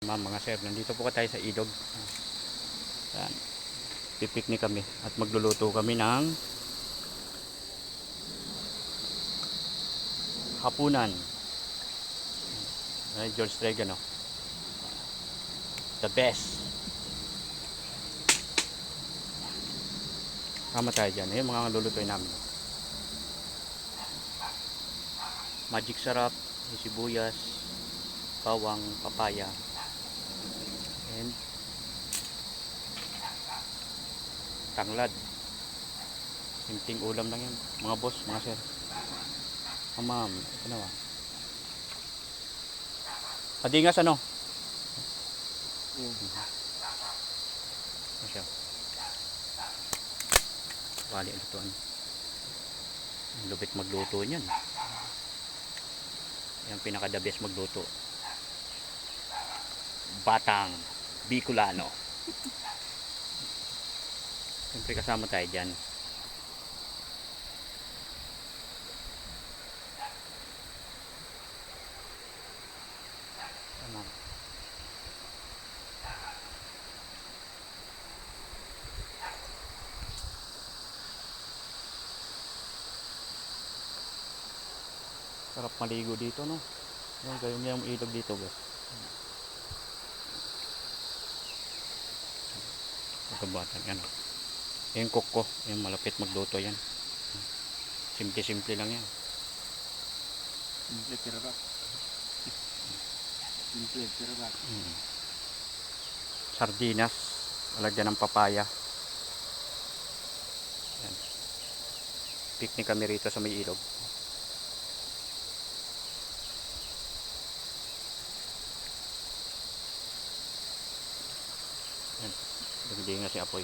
Ma'am, mga sir, nandito po tayo sa ilog. Yan. Pipiknik kami at magluluto kami ng hapunan. Ay, George Stregano. The best. Kama tayo dyan. Ayun, mga lulutuin namin. Magic sarap, sibuyas, bawang, papaya, and tanglad. Simpleng ulam lang yan. Mga boss, mga sir. Oh, ma'am, ito na ba? Padingas ano? Ano siya? Wali ang lutuan. Ang lupit magluto niyan. Yan pinaka the best magluto. Batang Bicolano. Siyempre kasama tayo dyan. Tama. Sarap maligo dito, no? Yung ganyan yung ilog dito, guys. Pagkabatan yan. Yung cook ko, yung malapit magluto yan. Simple-simple lang yan. Simple pero rak. Simple pero rak. Sardinas, lalagyan ng papaya. Yan. Picnic kami rito sa may ilog. Yan. Hindi nga si Apoy.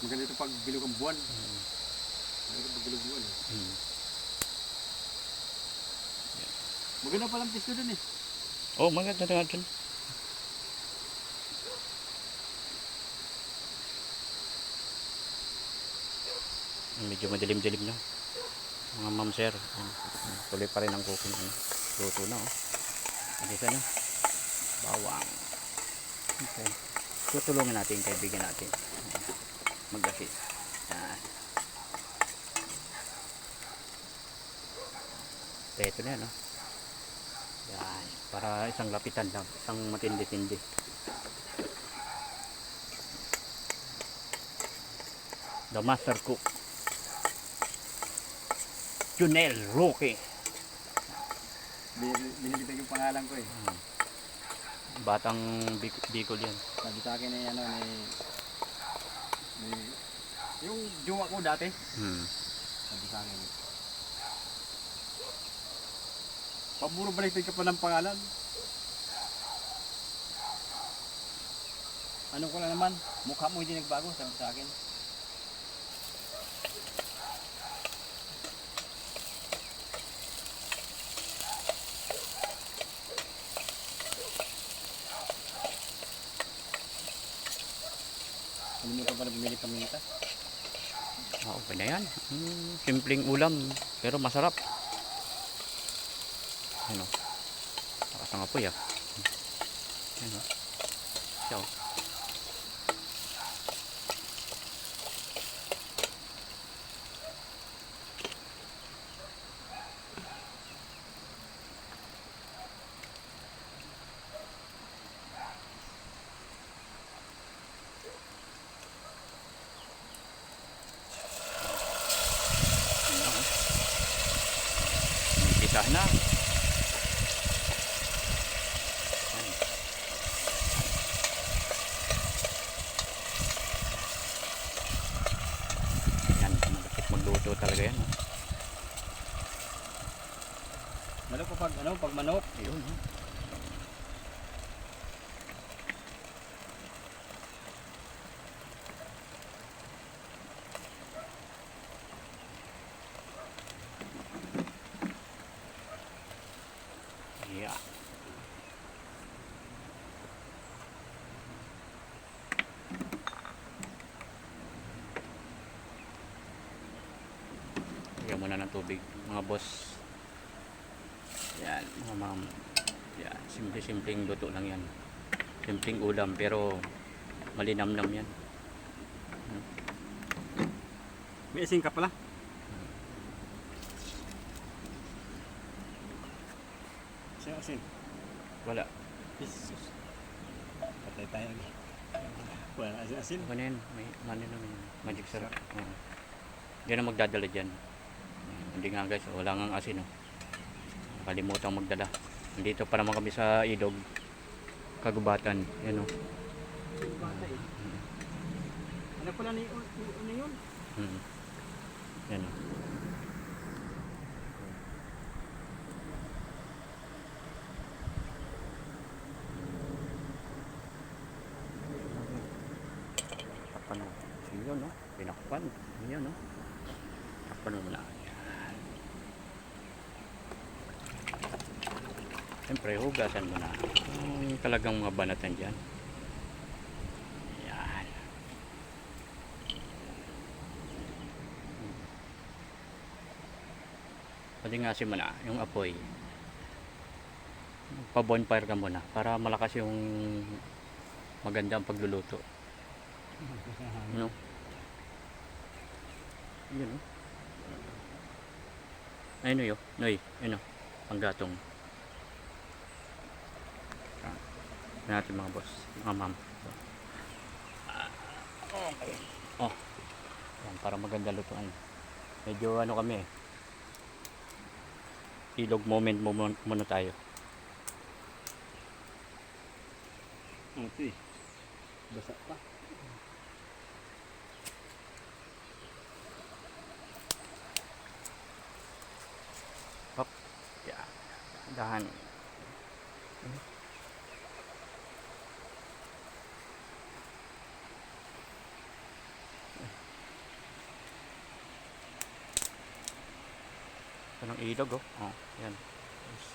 Maganda ito pag bilog ang buwan. Maganda pag bilog buwan. Maganda palang pisto dun eh. Oh, maganda na nga dun. Medyo madilim-dilim na. Mga ma'am sir. Tuloy pa rin ang cooking. Luto na, oh. Isa na. Bawang. Okay. Tutulungan natin, kaibigan natin. Mag-assist. Yan. Ito na yan, no? Yan. Para isang lapitan lang. Isang matindi-tindi. The master cook. Junel Roque. Binilipig yung pangalan ko eh. Batang Bicol yan. Sabi sa akin eh, ano, yung jowa ko dati. Sabi sa akin. Paburo balik ka pa ng pangalan. Ano ko lang naman, mukha mo hindi nagbago, sabi sa akin. Ano mo ka pa na bumili paminta? Okay na yan. Simpleng ulam, pero masarap. Ano? Lakas ng apoy, ah. Ano? Siya, oh. Isa na. Yan, malapit magluto talaga yan. Manok ko pag, ano, pag manok. Ayun, ha? Yeah. Lagyan muna ng tubig, mga boss. Yan, mga ma'am. Yan, simple-simpleng luto lang yan. Simpleng ulam, pero malinamnam yan. May asin ka pala. Siya asin. Wala. Jesus. Patay tayo lagi. Wala asin. Ano yan? May ano naman yun. Magic syrup. Hindi na magdadala dyan. Hindi nga guys, wala nga asin. Oh. Kalimutan magdala. Nandito pa naman kami sa Ilog. Kagubatan. Yan o. Ano pala ni yun? Yan o. Takpan mo. Yun o. Pinakpan. Yan o. Takpan mo muna. Yan. Siyempre, hugasan mo na. Yung talagang mga banatan dyan. Yan. Palingasin mo na yung apoy. Pa-bonfire ka muna para malakas yung magandang pagluluto. No? Yun o. Ayun o yun. Noy, yun o. Panggatong. Yan natin mga boss. Mga ma'am. Okay. Oh. Yan, para maganda lutuan. Medyo ano kami eh. Ilog moment muna tayo. Ito eh. Basa pa. Hop. Yan. Dahan. Ito ng ilog oh. Oh, yan. Yes.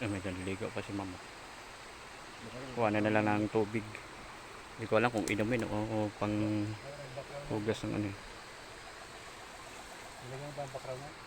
May naliligo pa si mama. Kuha na lang ng tubig. Hindi ko alam kung inumin o pang hugas ng ano eh. Ilagay mo ba ang background mo?